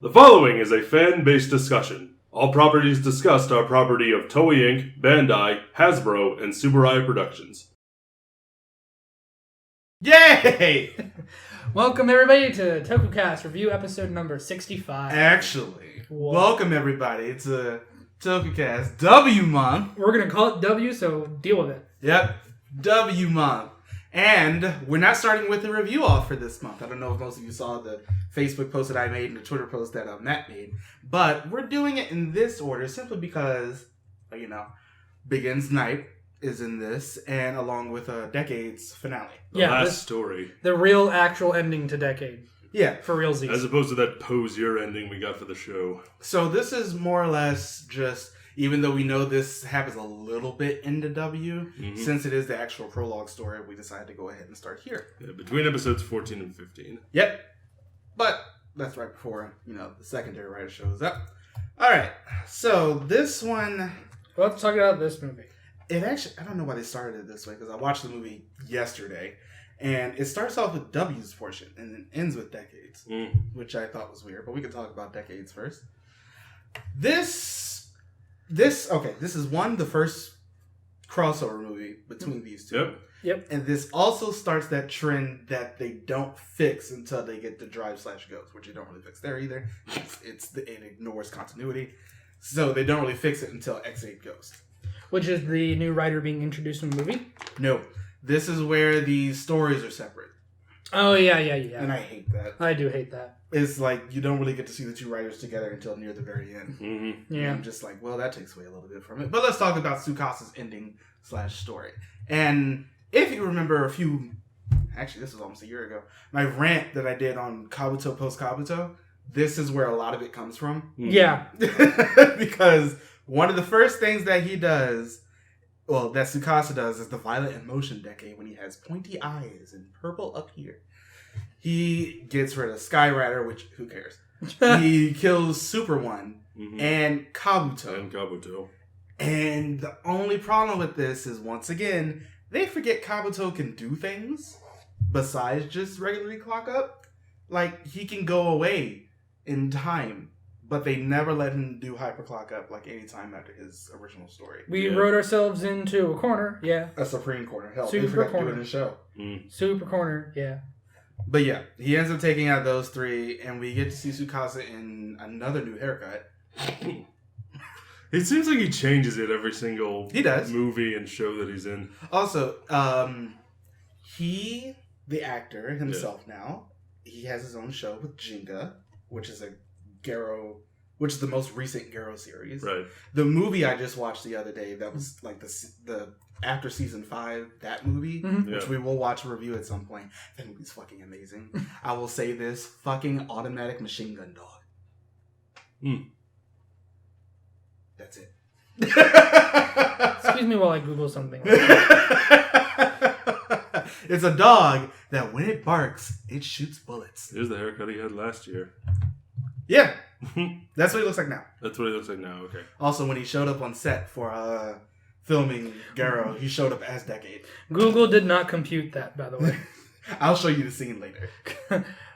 The following is a fan-based discussion. All properties discussed are property of Toei Inc., Bandai, Hasbro, and Subaru Productions. Yay! Welcome everybody to Tokucast review episode number 65. Actually, Whoa. welcome everybody to Tokucast W month. We're gonna call it W, so deal with it. Yep, W month. And we're not starting with a review off for this month. I don't know if most of you saw the Facebook post that I made and the Twitter post that Matt made. But we're doing it in this order simply because, Begins Night is in this, and along with Decade's finale. The last story. The real actual ending to Decade. Yeah. For realsies. As opposed to that Posier ending we got for the show. So this is more or less just, even though we know this happens a little bit into W, since it is the actual prologue story, we decided to go ahead and start here. Yeah, between episodes 14 and 15. Yep. But that's right before, the secondary writer shows up. Alright, so this one... Well, let's talk about this movie. It actually, I don't know why they started it this way, because I watched the movie yesterday, and it starts off with W's portion, and then ends with Decades, which I thought was weird, but we can talk about Decades first. This is the first crossover movie between these two. Yep. And this also starts that trend that they don't fix until they get to Drive/Ghost, which they don't really fix there either. It ignores continuity. So they don't really fix it until X8 Ghost. Which is the new writer being introduced in the movie? No. This is where these stories are separate. Oh, yeah. And I hate that. I do hate that. It's like you don't really get to see the two writers together until near the very end. Mm-hmm. Yeah. And I'm just like, well, that takes away a little bit from it. But let's talk about Tsukasa's ending/story. And if you remember actually this was almost a year ago, my rant that I did on Kabuto post Kabuto, this is where a lot of it comes from. Yeah. Because one of the first things that he does, that Tsukasa does, is the Violent Emotion Decade when he has pointy eyes and purple up here. He gets rid of Sky Rider, which, who cares? He kills Super One and Kabuto. And the only problem with this is, once again, they forget Kabuto can do things besides just regularly clock up. Like, he can go away in time, but they never let him do hyper clock up like any time after his original story. We wrote ourselves into a corner, yeah. A supreme corner. Hell, Super they forgot corner. to do it in the show. Super corner, yeah. But yeah, he ends up taking out those three, and we get to see Tsukasa in another new haircut. It seems like he changes it every single movie and show that he's in. Also, the actor himself now, he has his own show with Jinga, which is the most recent Garo series. Right. The movie I just watched the other day, that was like the after season 5, that movie, which we will watch a review at some point. That movie's fucking amazing. I will say this, fucking automatic machine gun dog. That's it. Excuse me while I Google something. It's a dog that when it barks, it shoots bullets. Here's the haircut he had last year. Yeah. That's what he looks like now. That's what he looks like now, okay. Also, when he showed up on set for filming Garo, he showed up as Decade. Google did not compute that, by the way. I'll show you the scene later.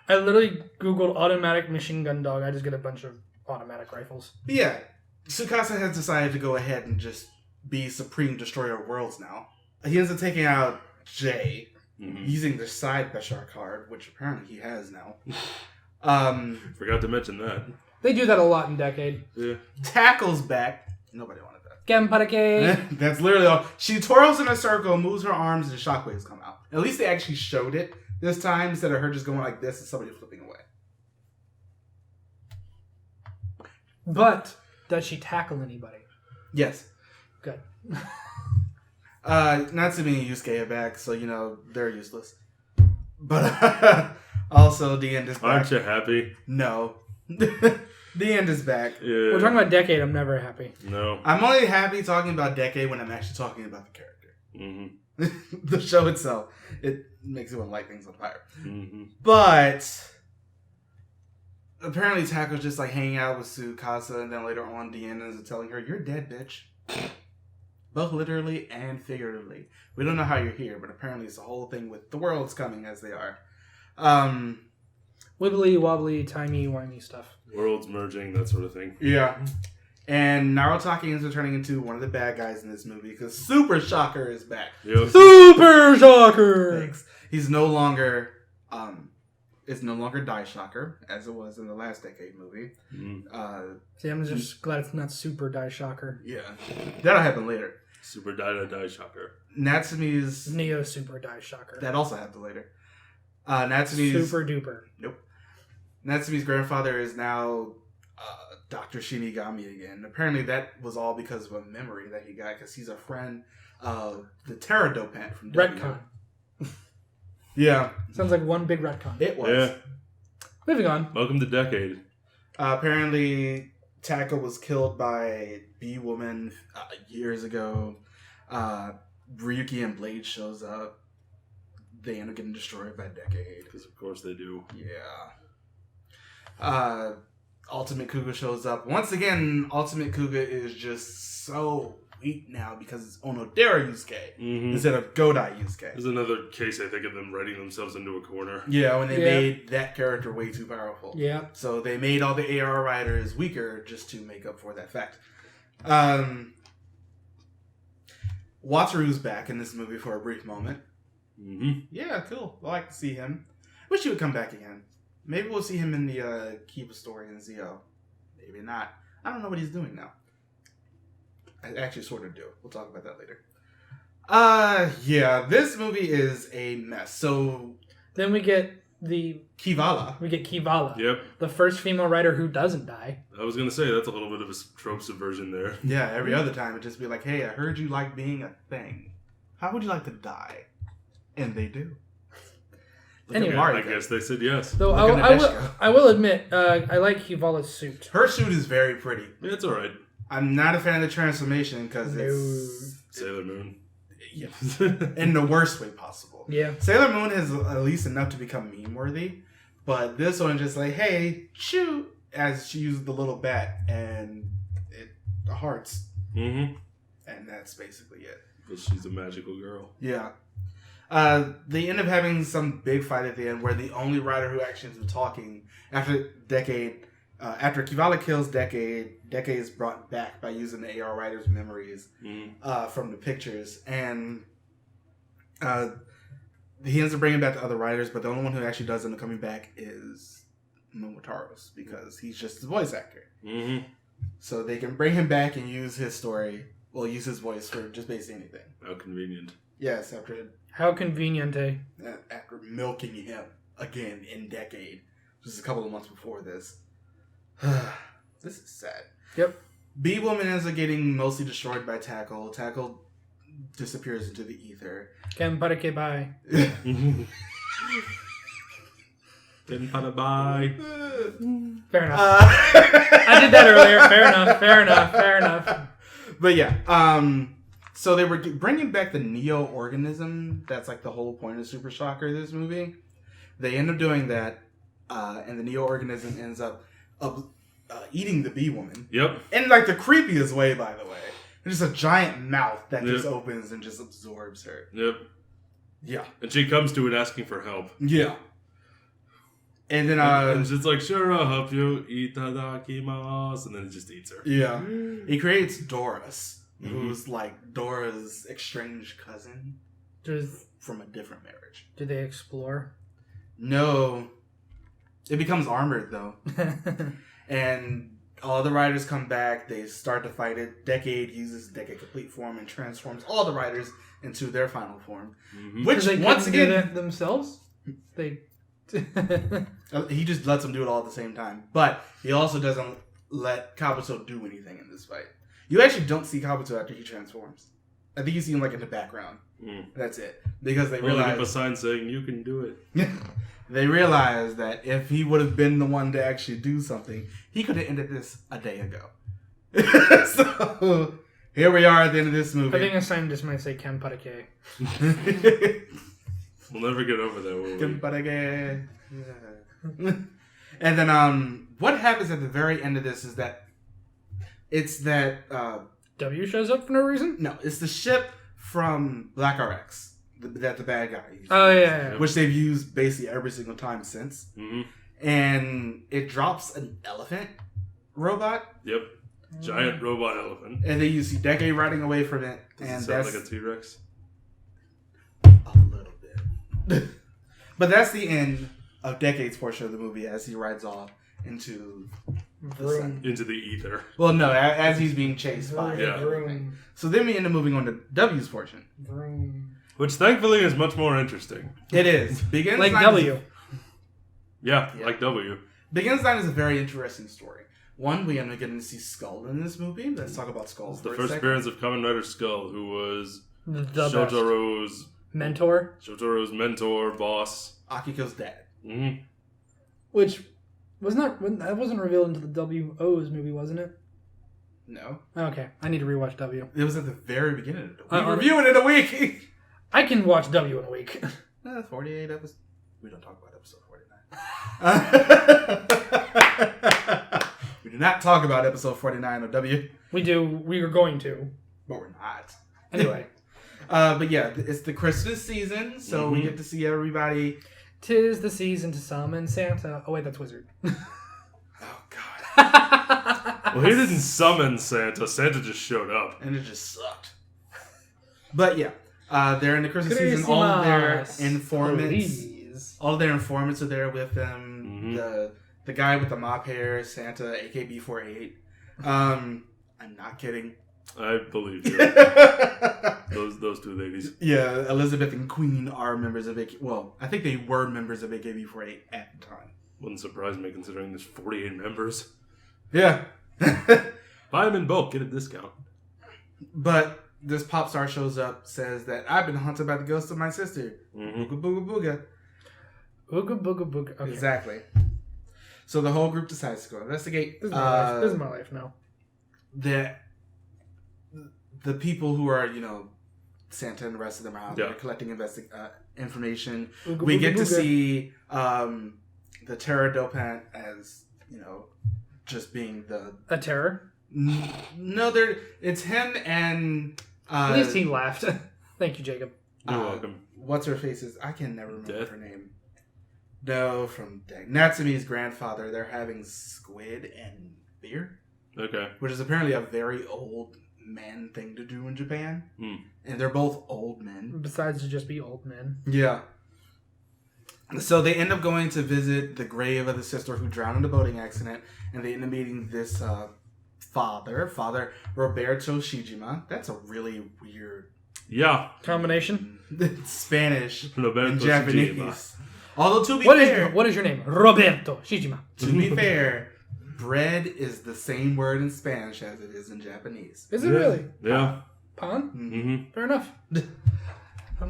I literally Googled automatic machine gun dog. I just get a bunch of automatic rifles. But yeah, Tsukasa has decided to go ahead and just be Supreme Destroyer of Worlds now. He ends up taking out Jay using the side Beshar card, which apparently he has now. Forgot to mention that. They do that a lot in Decade. Yeah. Tackle's back. Nobody wanted that. Genparake. That's literally all. She twirls in a circle, moves her arms, and shockwaves come out. At least they actually showed it this time instead of her just going like this and somebody flipping away. But does she tackle anybody? Yes. Good. Natsumi and Yusuke are back, so they're useless. But also the end is back. Aren't you happy? No. The end is back. Yeah. We're talking about Decade. I'm never happy. No. I'm only happy talking about Decade when I'm actually talking about the character. The show itself, it makes me want to light things on fire. But apparently Taco's just like hanging out with Tsukasa, and then later on Deanna is telling her, "You're dead, bitch." Both literally and figuratively. We don't know how you're here, but apparently it's a whole thing with the worlds coming as they are. wibbly wobbly, timey wimey stuff. Worlds merging, that sort of thing. Yeah. And Narutaki ends up turning into one of the bad guys in this movie because Super Shocker is back. Yep. Super Shocker! Thanks. He's no longer it's no longer Die Shocker as it was in the last Decade movie. See, I'm just glad it's not Super Die Shocker. Yeah. That'll happen later. Super Die Shocker. Natsume's Neo Super Die Shocker. that also happened later. Natsume's Super duper. Nope. Natsume's grandfather is now Dr. Shinigami again. Apparently that was all because of a memory that he got because he's a friend of the Pterodopant from W. Retcon. Yeah. Sounds like one big retcon. It was. Yeah. Moving on. Welcome to Decade. Apparently Taco was killed by B-Woman years ago. Ryuki and Blade shows up. They end up getting destroyed by Decade. Because of course they do. Yeah. Ultimate Kuga shows up. Once again, Ultimate Kuga is just so weak now because it's Onodera Yusuke instead of Godai Yusuke. There's another case, I think, of them writing themselves into a corner. Yeah, when they made that character way too powerful. Yeah. So they made all the AR riders weaker just to make up for that fact. Wataru's back in this movie for a brief moment. Yeah, cool. I like to see him. Wish he would come back again. Maybe we'll see him in the Kiva story in Zio. Maybe not. I don't know what he's doing now. I actually sort of do. We'll talk about that later. Yeah, this movie is a mess. So Then we get Kivala. Kivala. Yep. The first female writer who doesn't die. I was going to say, that's a little bit of a trope subversion there. Yeah, every other time it'd just be like, hey, I heard you like being a thing. How would you like to die? And they do. Look at Anyway. Mario. I guess they said yes. Though Look at Nadeshiko. I will admit, I like Kivala's suit. Her suit is very pretty. Yeah, it's alright. I'm not a fan of the transformation because it's Sailor Moon. yeah, in the worst way possible. Yeah. Sailor Moon is at least enough to become meme worthy, but this one just like, hey, shoot, as she uses the little bat and it hearts, and that's basically it. But she's a magical girl. Yeah. They end up having some big fight at the end where the only rider who actually ends up talking after Decade, after Kivala kills Decade is brought back by using the AR rider's memories from the pictures, and he ends up bringing back the other riders, but the only one who actually does end up coming back is Momotaro's because he's just the voice actor. So they can bring him back and use his story, well, use his voice for just basically anything. How convenient. Yes, after How convenient, eh? after milking him again in Decade, just a couple of months before this. This is sad. Yep. B-Woman ends up getting mostly destroyed by Tackle. Tackle disappears into the ether. Kenpareke bye. Didn't put a bye. Fair enough. I did that earlier. Fair enough. But yeah, so they were bringing back the Neo-organism. That's like the whole point of Super Shocker, this movie. They end up doing that, and the Neo-organism ends up eating the B-Woman. Yep. In like the creepiest way, by the way. It's just a giant mouth that just opens and just absorbs her. Yep. Yeah. And she comes to it asking for help. Yeah. And then and she's like, sure, I'll help you. Itadakimasu. And then it just eats her. yeah. He creates Doris, who's like Dora's estranged cousin from a different marriage. Do they explore? No. It becomes armored though. And all the riders come back. They start to fight it. Decade uses Decade Complete form and transforms all the riders into their final form. Which they once couldn't do again that themselves. They. he just lets them do it all at the same time. But he also doesn't let Kabuto do anything in this fight. You actually don't see Kabuto after he transforms. I think you see him like in the background. That's it. Because they Well, realize up a sign saying you can do it. they realize that if he would have been the one to actually do something, he could have ended this a day ago. So here we are at the end of this movie. I think a scientist might say Kenpareke. We'll never get over that, will we? And then what happens at the very end of this is that it's that W shows up for no reason? no, it's the ship from Black RX that the bad guy used. Oh, yeah. Which they've used basically every single time since. and it drops an elephant robot. Yep. Giant robot elephant. And then you see Decade riding away from it. Does and it sound that's like a T-Rex? a little bit. But that's the end of Decade's portion of the movie as he rides off into the sun. Into the ether. Well, no, as he's being chased by Vroom. So then we end up moving on to W's portion. Vroom. Which thankfully is much more interesting. It is. Begins Like Line W. Yeah, Yeah. like W. Begins Line is a very interesting story. One, we end up getting to see Skull in this movie. Let's talk about Skull It's the for a first second. appearance of Kamen Rider Skull, who was The best. Shotaro's mentor, boss. Akiko's dad. Mm-hmm. Which was not that wasn't revealed until the WO's movie, wasn't it? No. Okay, I need to rewatch W. It was at the very beginning of the week. Uh-uh. We review it in a week. I can watch W in a week. 48 episodes. We don't talk about episode 49. We do not talk about episode 49 of W, We do. We are going to. but we're not. Anyway. But yeah, it's the Christmas season, so we get to see everybody. 'Tis the season to summon Santa. Oh wait, that's Wizard. Oh god. Well, he didn't summon Santa. Santa just showed up. And it just sucked. But yeah, they're in the Christmas season. All of their Christmas, informants, please. all of their informants are there with them. Mhm. The guy with the mop hair, Santa, AKB48. I'm not kidding. I believe you. those two ladies. Yeah, Elizabeth and Queen are members of AK. Well, I think they were members of AKB48 at the time. Wouldn't surprise me considering there's 48 members. Yeah. Buy them in bulk, get a discount. But this pop star shows up, says that I've been haunted by the ghost of my sister. Mm-hmm. Booga booga booga. Ooga booga booga. Okay. Exactly. So the whole group decides to go investigate. This is my life. This is my life now. The people who are, Santa and the rest of them are out Yeah. there collecting information. Ooga We booga get to booga. see the Terra Dopant as, just being the... A terror. No, it's him and... At least he laughed. Thank you, Jacob. You're welcome. What's her face's? I can never remember Death? her name. No, from Natsume's grandfather. They're having squid and beer, Okay. which is apparently a very old man thing to do in Japan. Hmm. And they're both old men. Besides to just be old men. Yeah. So they end up going to visit the grave of the sister who drowned in a boating accident, and they end up meeting this Father Roberto Shijima. That's a really weird Yeah. Combination. Spanish Roberto and Shijima. Japanese. Although to be What fair, is your name? Roberto Shijima. to be fair, bread is the same word in Spanish as it is in Japanese. Is it really? Yeah. Pan? Mm-hmm. Fair enough.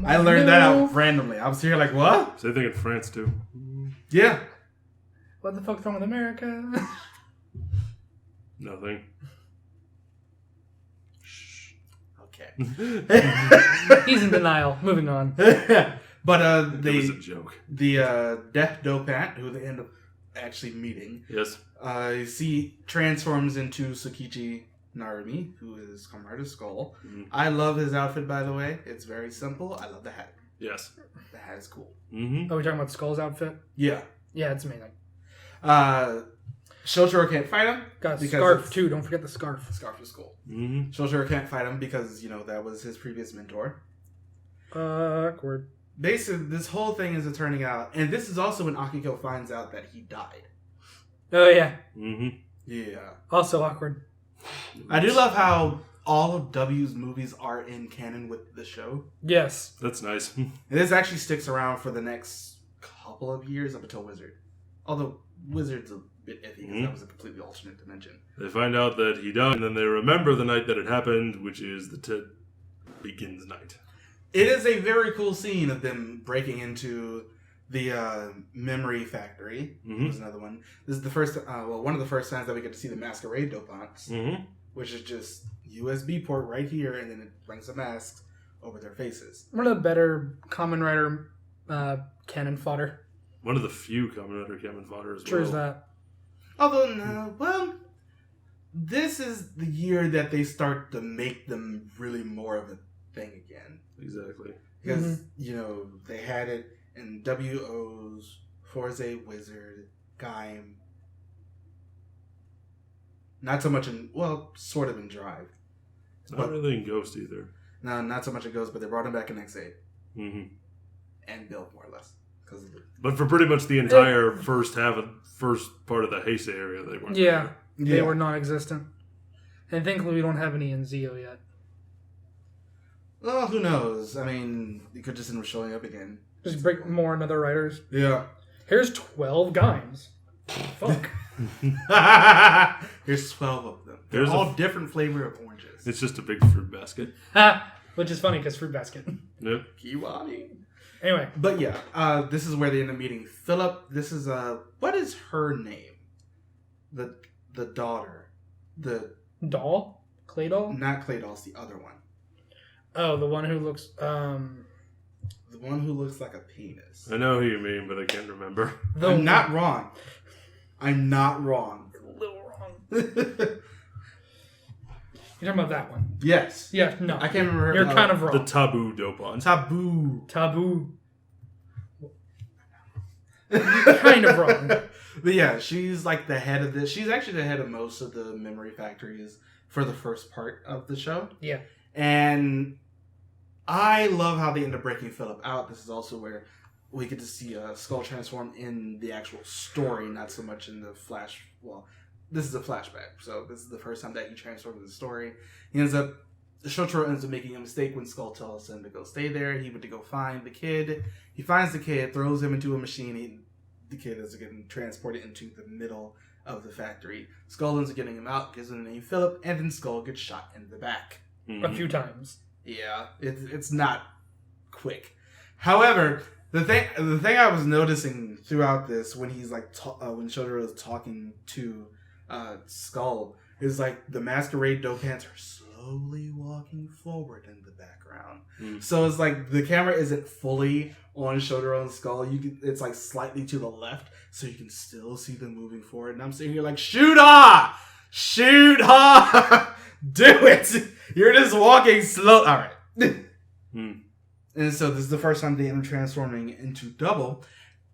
I learned that out randomly. I was here like, what? Same thing in France too. Yeah. What the fuck's wrong with America? Nothing. Okay. He's in denial. Moving on. But It was a joke. the Death Dopant, who they end up actually meeting, Yes. transforms into Tsukichi Narumi, who is Kamen Rider Skull. Mhm. I love his outfit, by the way. It's very simple. I love the hat. Yes. The hat is cool. Mm-hmm. Are we talking about Skull's outfit? Yeah. Yeah, it's amazing. Shotaro can't fight him. Got a Because scarf it's- too. Don't forget the scarf. Scarf is cool. Mm-hmm. Shotaro can't fight him because, that was his previous mentor. Awkward. Basically, this whole thing is turning out, and this is also when Akiko finds out that he died. Oh yeah. Mm-hmm. Yeah. Also awkward. I do love how all of W's movies are in canon with the show. Yes. That's nice. And this actually sticks around for the next couple of years up until Wizard. Although Wizard's a bit iffy because that was a completely alternate dimension. They find out that he died, and then they remember the night that it happened, which is the begins night. It is a very cool scene of them breaking into the memory factory. Mhm. Was another one. This is the first, one of the first times that we get to see the Masquerade Dopants, Mm-hmm. which is just USB port right here, and then it brings the masks over their faces. One of the better Kamen Rider cannon fodder. One of the few Kamen Rider Kamen fodder as True well. as that. Although, no, well, this is the year that they start to make them really more of a thing again. Exactly. Because, they had it in WO's, Forze Wizard, Gaim. Not so much in, well, sort of in Drive. Not really in Ghost either. No, not so much in Ghost, but they brought him back in X8. Mm-hmm. And Build, more or less. But for pretty much the entire first part of the Heisei area, they weren't. Yeah, there. They were non-existent. And thankfully we don't have any in Zeo yet. Well, who knows? I mean, you could just end up showing up again. Just break more and other writers. Yeah. Here's 12 Gaims. Fuck. Here's 12 of them. They're all different flavor of oranges. It's just a big fruit basket. Which is funny because fruit basket. Yep. Kiwani. Anyway. But yeah, this is where they end up meeting Philip. This is, what is her name? The daughter. The... Doll? Clay doll? Not Clay doll, it's the other one. Oh, the one who looks, The one who looks like a penis. I know who you mean, but I can't remember. I'm not wrong. I'm not wrong. A little wrong. You're talking about that one? Yes. Yeah, no. I can't remember her. You're kind of wrong. The Taboo Dopon. Taboo. You're kind of wrong. But yeah, she's like the head of this. She's actually the head of most of the memory factories for the first part of the show. Yeah. And I love how they end up breaking Philip out. This is also where we get to see Skull transform in the actual story, not so much in the flash. Well, this is a flashback, so this is the first time that he transformed in the story. Shotaro ends up making a mistake when Skull tells him to go stay there. He went to go find the kid. He finds the kid, throws him into a machine. The kid is getting transported into the middle of the factory. Skull ends up getting him out, gives him the name Philip, and then Skull gets shot in the back. Mm-hmm. A few times. Yeah, it's not quick. However, the thing I was noticing throughout this when he's like when Shotaro is talking to Skull is like the masquerade Dopants are slowly walking forward in the background. So it's like the camera isn't fully on Shotaro and Skull. It's like slightly to the left, so you can still see them moving forward. And I'm sitting here like, shoot her! Do it! You're just walking slow. All right. And so this is the first time they end up transforming into Double.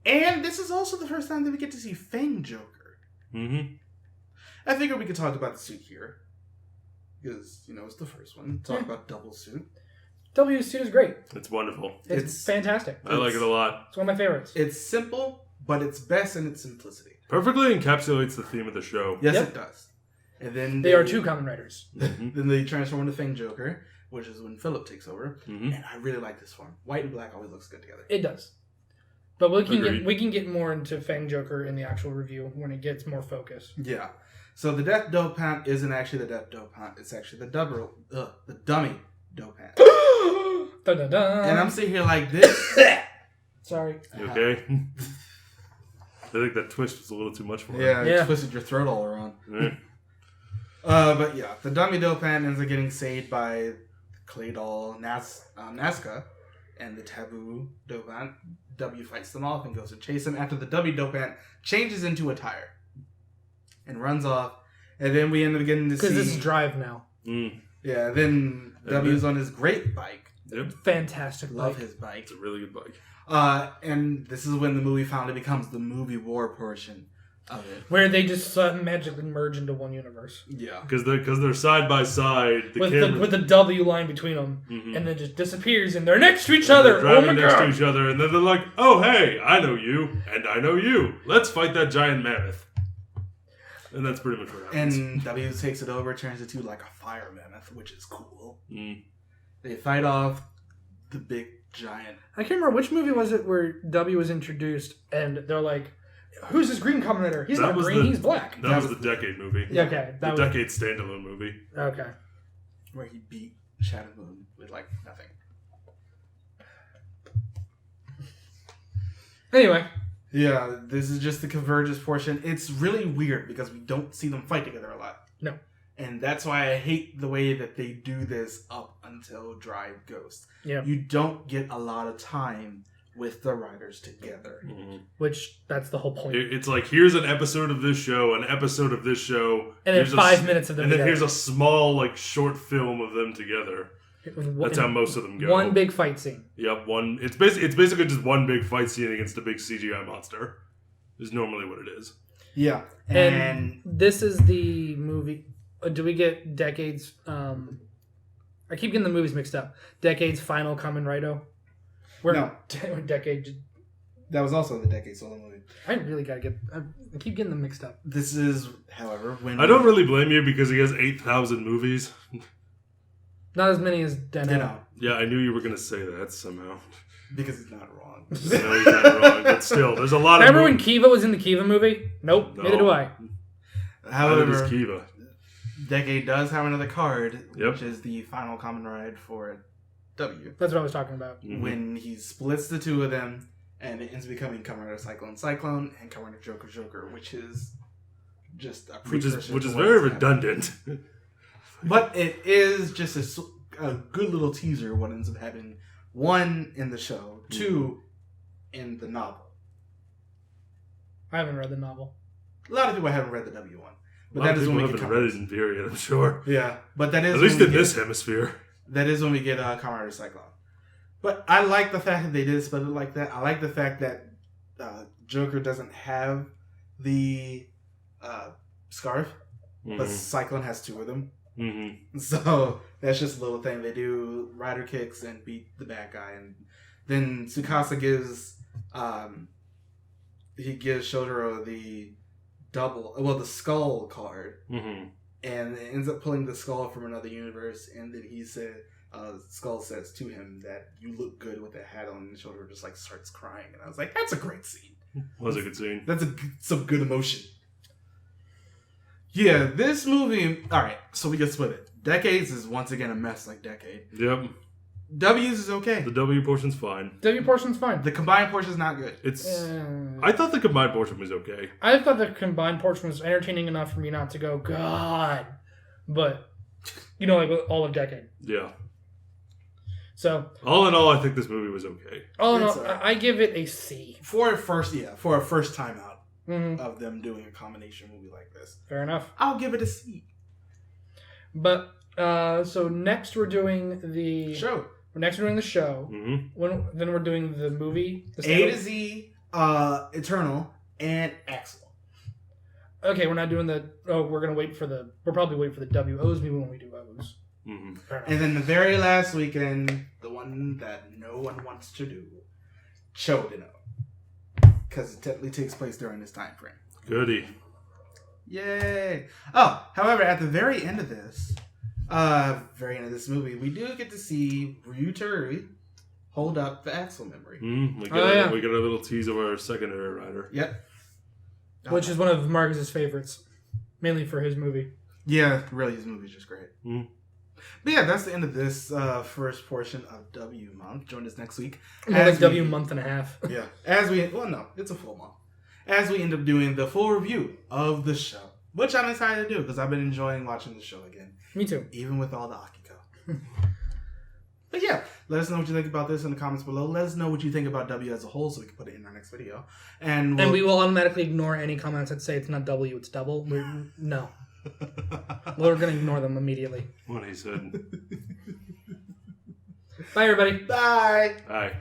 And this is also the first time that we get to see Fang Joker. Mm-hmm. I figured we could talk about the suit here. Because, it's the first one. Talk about Double suit. W's suit is great. It's wonderful. It's fantastic. I like it a lot. It's one of my favorites. It's simple, but it's best in its simplicity. Perfectly encapsulates the theme of the show. Yes, it does. And then they are two Kamen Riders. Then they transform into Fang Joker, which is when Philip takes over. Mm-hmm. And I really like this form. White and black always looks good together. It does. But we can get more into Fang Joker in the actual review when it gets more focused. Yeah. So the Death Dopant isn't actually the Death Dopant. It's actually the dummy Dopant. Dun, dun, dun. And I'm sitting here like this. Sorry. You okay? I think that twist was a little too much for him. Yeah, it twisted your throat all around. Yeah. But yeah, the dummy Dopant ends up getting saved by Clay doll Nazca, and the taboo Dopant. W fights them off and goes to chase him after the W Dopant changes into a tire and runs off. And then we end up getting to see... Because this is Drive now. Yeah, then W's on his great bike. Yep. Fantastic Love bike. his bike. It's a really good bike. And this is when the movie finally becomes the movie war portion of it. Where they just magically merge into one universe. Yeah. Because they're side by side. With the W line between them. Mm-hmm. And then just disappears and they're next to each other. They're driving next to each other. And then they're like, oh, hey, I know you. And I know you. Let's fight that giant mammoth. And that's pretty much what happens. And W takes it over, turns it to like a fire mammoth, which is cool. They fight off the big giant. I can't remember which movie was it where W was introduced and they're like, who's this green Kamen Rider? He's not green, he's black. That was the Decade movie. Yeah, okay. The Decade standalone movie. Okay. Where he beat Shadow Moon with like nothing. Anyway. Yeah, this is just the convergence portion. It's really weird because we don't see them fight together a lot. No. And that's why I hate the way that they do this up until Drive Ghost. Yeah. You don't get a lot of time with the riders together. Which, that's the whole point. It's like, here's an episode of this show, an episode of this show. And then 5 minutes of them and together. then here's a small, like, short film of them together. That's how most of them go. One big fight scene. Yep, It's basically just one big fight scene against a big CGI monster. is normally what it is. Yeah. And this is the movie. Do we get Decade's... I keep getting the movies mixed up. Decade's final Kamen Rider? No. Decade... That was also the Decade solo movie. I really gotta get... I keep getting them mixed up. This is, however, when... I don't really blame you because he has 8,000 movies. Not as many as Deno. Yeah, I knew you were going to say that somehow. Because he's not wrong. No, he's not wrong, but still, there's a lot of... Remember when Kiva was in the Kiva movie? Nope, No. neither do I. However, Kiva. Decade does have another card, Yep. which is the final Kamen Rider for W. That's what I was talking about. Mm-hmm. When he splits the two of them, and it ends up becoming Kamen Rider Cyclone, and Kamen Rider Joker, which is just a precursor. Which is to very what's happening. redundant. But it is just a good little teaser of what ends up happening. 1, in the show. 2, in the novel. I haven't read the novel. A lot of people haven't read the W one. But A lot that of is people when we get haven't read it in period, I'm sure. Yeah, but that is At least when in we this get, hemisphere. that is when we get Kamen Rider Cyclone. But I like the fact that they did split it like that. I like the fact that Joker doesn't have the scarf, but Cyclone has 2 of them. Mm-hmm. So that's just a little thing. They do rider kicks and beat the bad guy, and then Tsukasa gives Shotaro the the skull card, Mm-hmm. and it ends up pulling the skull from another universe, and then he said, Skull says to him that you look good with that hat on, and Shotaro just like starts crying, and I was like, that's a great scene. Was a good scene. That's some good emotion. Yeah, this movie. All right, so we get split it. Decades is once again a mess like Decade. Yep. W's is okay. The W portion's fine. W portion's fine. The combined portion is not good. It's. I thought the combined portion was okay. I thought the combined portion was entertaining enough for me not to go, God. But, like with all of Decade. Yeah. So. All in all, I think this movie was okay. All in It's all, alright. I give it a C. For a first time out Mm-hmm. of them doing a combination movie like this, Fair enough. I'll give it a C. But, so next we're doing the... Show. Next we're doing the show. Mm-hmm. Then we're doing the movie. The A to Z, Eternal, and Axel. Okay, we're not doing the... Oh, we're going to wait for the... We'll probably wait for the WOs maybe when we do O's. Mm-hmm. Fair enough. And then the very last weekend, the one that no one wants to do, Chodino. Because it technically takes place during this time frame. Goody. Yay! Oh, however, at the very end of this, movie, we do get to see Ryuteri hold up the Axel memory. We get a little tease of our secondary rider. Yep. Which is one of Marcus's favorites. Mainly for his movie. Yeah, really, his movie's just great. But yeah, that's the end of this first portion of W month. Join us next week. More like W month and a half. Yeah. It's a full month. As we end up doing the full review of the show. Which I'm excited to do because I've been enjoying watching the show again. Me too. Even with all the Akiko. But yeah, let us know what you think about this in the comments below. Let us know what you think about W as a whole so we can put it in our next video. And we will automatically ignore any comments that say it's not W, it's double. No. We're going to ignore them immediately. What he said. Bye, everybody. Bye. Bye.